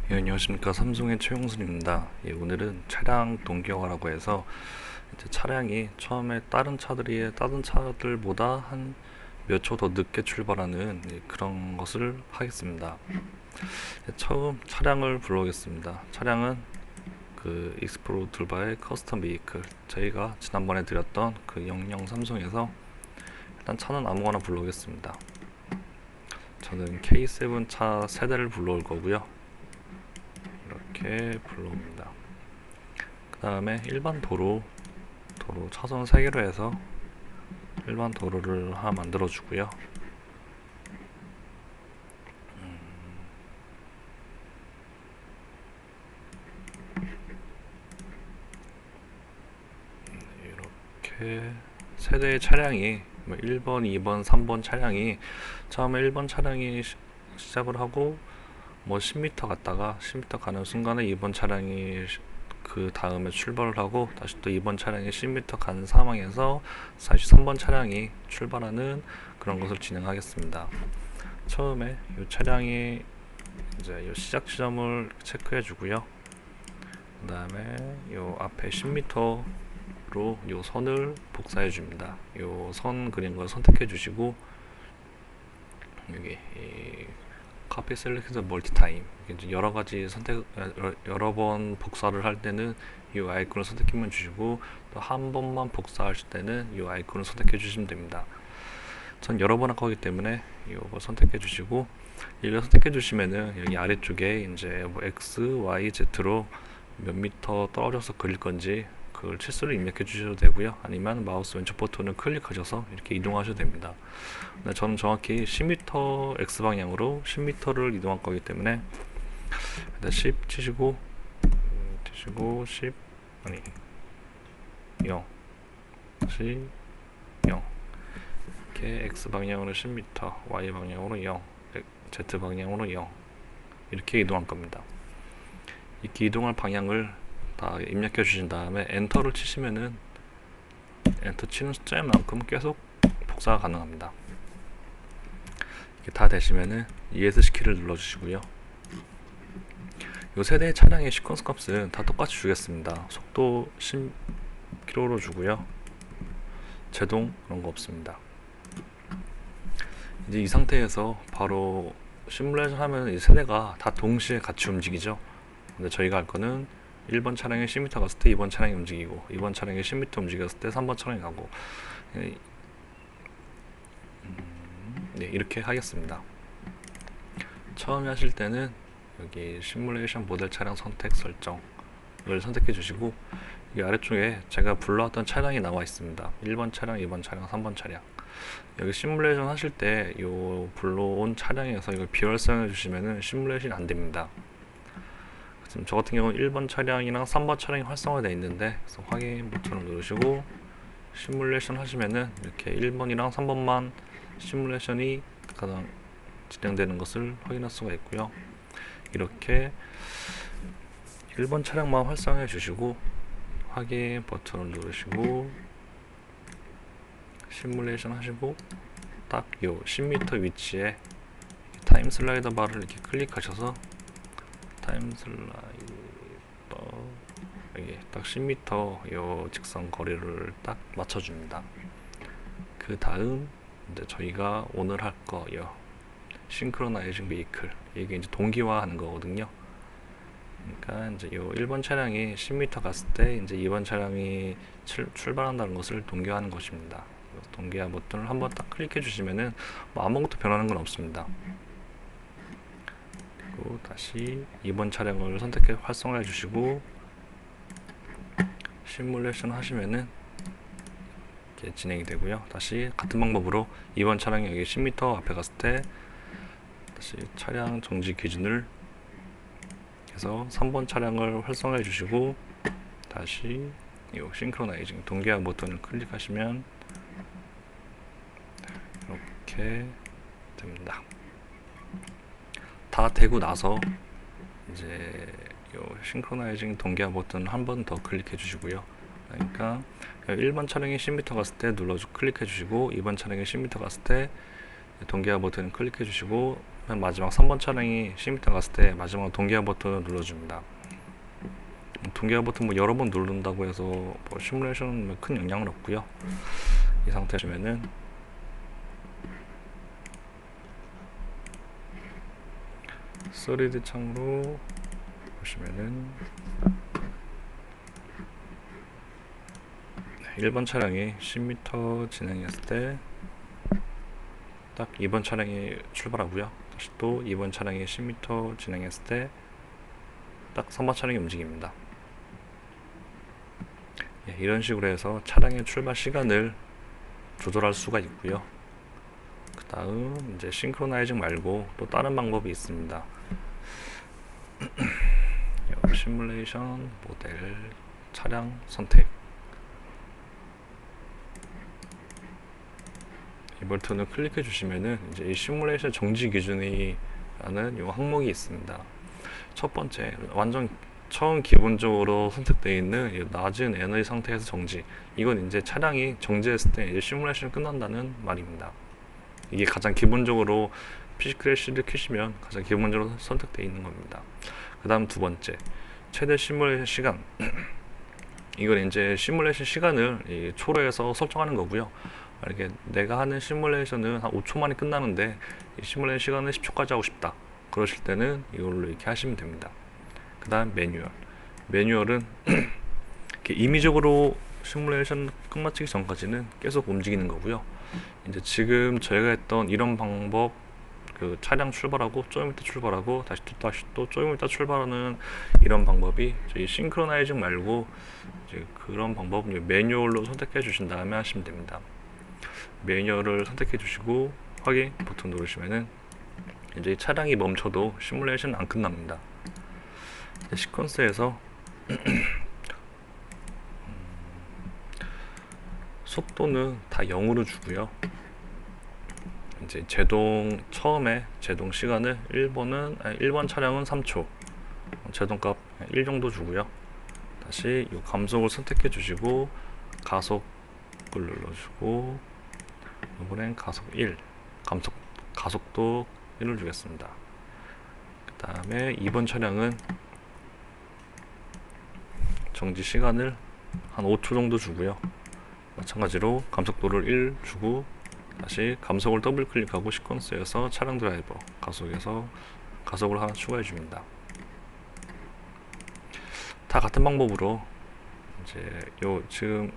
예, 안녕하십니까. 삼성의 최용순입니다. 예, 오늘은 차량 동기화라고 해서 이제 차량이 처음에 다른 차들보다 한 몇 초 더 늦게 출발하는 그런 것을 하겠습니다. 예, 처음 차량을 불러오겠습니다. 차량은 그 익스프로 둘바의 커스텀 베이클, 저희가 지난번에 드렸던 그 0030에서 일단 차는 아무거나 불러오겠습니다. 저는 K7 차 세대를 불러올 거고요. 이렇게 불러옵니다. 그 다음에 일반 도로 차선 3개로 해서 일반 도로를 하나 만들어 주고요. 이렇게 세대의 차량이 1번, 2번, 3번 차량이 처음에 1번 차량이 시작을 하고 10m 갔다가 10m 가는 순간에 2번 차량이 그 다음에 출발을 하고 다시 또 2번 차량이 10m 간 상황에서 다시 3번 차량이 출발하는 그런 것을 진행하겠습니다. 처음에 이 차량이 이제 이 시작 지점을 체크해 주고요. 그 다음에 이 앞에 10m로 이 선을 복사해 줍니다. 이 선 그린 걸 선택해 주시고 여기 카피 셀렉트 멀티 타임 여러 가지 여러 번 복사를 할 때는 이 아이콘을 선택해만 주시고 또 한 번만 복사하실 때는 이 아이콘을 선택해 주시면 됩니다. 전 여러 번 할 거기 때문에 이거 선택해 주시고 이걸 선택해 주시면은 여기 아래쪽에 이제 X, Y, Z로 몇 미터 떨어져서 그릴 건지 그걸 치수를 입력해 주셔도 되고요. 아니면 마우스 왼쪽 버튼을 클릭하셔서 이렇게 이동하셔도 됩니다. 근데 저는 정확히 10m X방향으로 10m를 이동할 거기 때문에 일단 10 치시고 10 아니 0 다시 0 이렇게 X방향으로 10m Y방향으로 0 Z방향으로 0 이렇게 이동할 겁니다. 이렇게 이동할 방향을 다 입력해 주신 다음에 엔터를 치시면은 엔터 치는 숫자만큼 계속 복사가 가능합니다. 이게 다 되시면은 ESC 키를 눌러 주시고요. 이 세대의 차량의 시퀀스 값은 다 똑같이 주겠습니다. 속도 10km로 주고요. 제동 그런 거 없습니다. 이제 이 상태에서 바로 시뮬레이션 하면 이 세대가 다 동시에 같이 움직이죠. 근데 저희가 할 거는 1번 차량이 10m 갔을 때 2번 차량이 움직이고 2번 차량이 10m 움직였을 때 3번 차량이 가고 네, 이렇게 하겠습니다. 처음에 하실 때는 여기 시뮬레이션 모델 차량 선택 설정을 선택해 주시고 여기 아래쪽에 제가 불러왔던 차량이 나와 있습니다. 1번 차량, 2번 차량, 3번 차량. 여기 시뮬레이션 하실 때 요 불러온 차량에서 이걸 비활성해 주시면은 시뮬레이션이 안 됩니다. 지금 저 같은 경우는 1번 차량이랑 3번 차량이 활성화되어 있는데 그래서 확인 버튼을 누르시고 시뮬레이션 하시면은 이렇게 1번이랑 3번만 시뮬레이션이 가장 진행되는 것을 확인할 수가 있고요. 이렇게 1번 차량만 활성화해 주시고 확인 버튼을 누르시고 시뮬레이션 하시고 딱 요 10m 위치에 타임 슬라이더 바를 이렇게 클릭하셔서 타임 슬라이더 여기 딱 10m 요 직선 거리를 딱 맞춰줍니다. 그 다음 이제 저희가 오늘 할 거요 싱크로나이징 베이클 이게 이제 동기화하는 거거든요. 그러니까 이제 요 1번 차량이 10m 갔을 때 이제 2번 차량이 출발한다는 것을 동기화하는 것입니다. 동기화 버튼을 한번 딱 클릭해 주시면은 아무것도 변하는 건 없습니다. 그리고 다시 2번 차량을 선택해 활성화해 주시고 시뮬레이션 하시면은 이렇게 진행이 되고요. 다시 같은 방법으로 2번 차량이 여기 10m 앞에 갔을 때 다시 차량 정지 기준을 해서 3번 차량을 활성화해 주시고 다시 이 싱크로나이징 동기화 버튼을 클릭하시면 이렇게 됩니다. 다 되고 나서 이제 요 싱크로나이징 동기화 버튼 한 번 더 클릭해 주시고요. 그러니까 1번 차량이 10m 갔을 때 클릭해 주시고 2번 차량이 10m 갔을 때 동기화 버튼 클릭해 주시고 맨 마지막 3번 차량이 10m 갔을 때 마지막 동기화 버튼을 눌러줍니다. 동기화 버튼 뭐 여러 번 누른다고 해서 뭐 시뮬레이션은 큰 영향은 없고요. 이 상태 보시면은 3D 창으로 보시면은 1번 차량이 10m 진행했을 때 딱 2번 차량이 출발하고요. 다시 또 2번 차량이 10m 진행했을 때 딱 3번 차량이 움직입니다. 이런 식으로 해서 차량의 출발 시간을 조절할 수가 있고요. 그 다음 이제 싱크로나이징 말고 또 다른 방법이 있습니다. 시뮬레이션 모델 차량 선택, 이 버튼을 클릭해 주시면은 이제 이 시뮬레이션 정지 기준이라는 이 항목이 있습니다. 첫 번째, 완전 처음 기본적으로 선택되어 있는 이 낮은 에너지 상태에서 정지, 이건 이제 차량이 정지했을 때 이제 시뮬레이션이 끝난다는 말입니다. 이게 가장 기본적으로 피지크래시를 켜시면 가장 기본적으로 선택되어 있는 겁니다. 그 다음 두 번째, 최대 시뮬레이션 시간. 이건 이제 시뮬레이션 시간을 초로에서 설정하는 거고요. 이렇게 내가 하는 시뮬레이션은 한 5초 만에 끝나는데 이 시뮬레이션 시간은 10초까지 하고 싶다, 그러실 때는 이걸로 이렇게 하시면 됩니다. 그 다음 매뉴얼은 이렇게 임의적으로 시뮬레이션 끝마치기 전까지는 계속 움직이는 거고요. 이제 지금 저희가 했던 이런 방법, 그 차량 출발하고 조금 있다 출발하고 다시 또 조금 있다 출발하는 이런 방법이 저희 싱크로나이징 말고 이제 그런 방법은 매뉴얼로 선택해 주신 다음에 하시면 됩니다. 매뉴얼을 선택해 주시고 확인 버튼 누르시면은 이제 차량이 멈춰도 시뮬레이션 안 끝납니다. 시퀀스에서 속도는 다 0으로 주고요. 이제 처음에 제동 시간을 1번 차량은 3초, 제동값 1 정도 주고요. 다시 이 감속을 선택해 주시고 가속을 눌러주고 이번엔 가속 1, 가속도 1을 주겠습니다. 그 다음에 2번 차량은 정지 시간을 한 5초 정도 주고요. 마찬가지로 감속도를 1 주고 다시 감속을 더블 클릭하고 시퀀스에서 차량 드라이버 가속에서 가속을 하나 추가해 줍니다. 다 같은 방법으로 이제 지금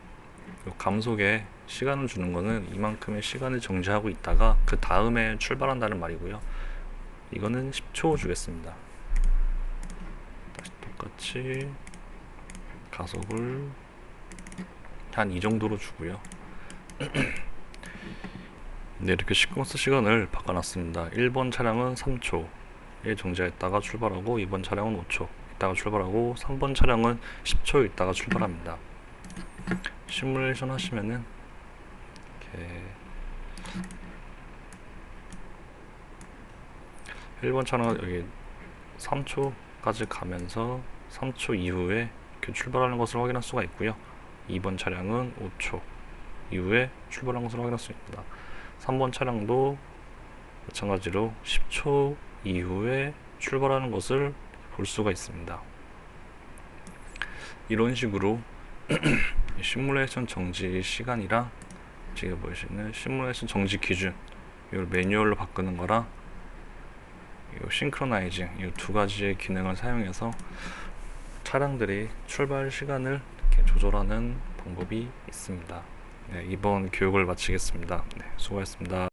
감속에 시간을 주는 거는 이만큼의 시간을 정지하고 있다가 그 다음에 출발한다는 말이고요. 이거는 10초 주겠습니다. 다시 똑같이 가속을 한 이 정도로 주고요. 네, 이렇게 시퀀스 시간을 바꿔놨습니다. 1번 차량은 3초에 정지했다가 출발하고 2번 차량은 5초 있다가 출발하고 3번 차량은 10초 있다가 출발합니다. 시뮬레이션 하시면은 이렇게 1번 차량은 여기 3초까지 가면서 3초 이후에 이렇게 출발하는 것을 확인할 수가 있고요. 2번 차량은 5초 이후에 출발한 것을 확인할 수 있습니다. 3번 차량도 마찬가지로 10초 이후에 출발하는 것을 볼 수가 있습니다. 이런 식으로 시뮬레이션 정지 시간이랑 지금 보시는 시뮬레이션 정지 기준, 이걸 매뉴얼로 바꾸는 거랑 이 싱크로나이징, 이 두 가지의 기능을 사용해서 차량들이 출발 시간을 이렇게 조절하는 방법이 있습니다. 네, 이번 교육을 마치겠습니다. 네, 수고하셨습니다.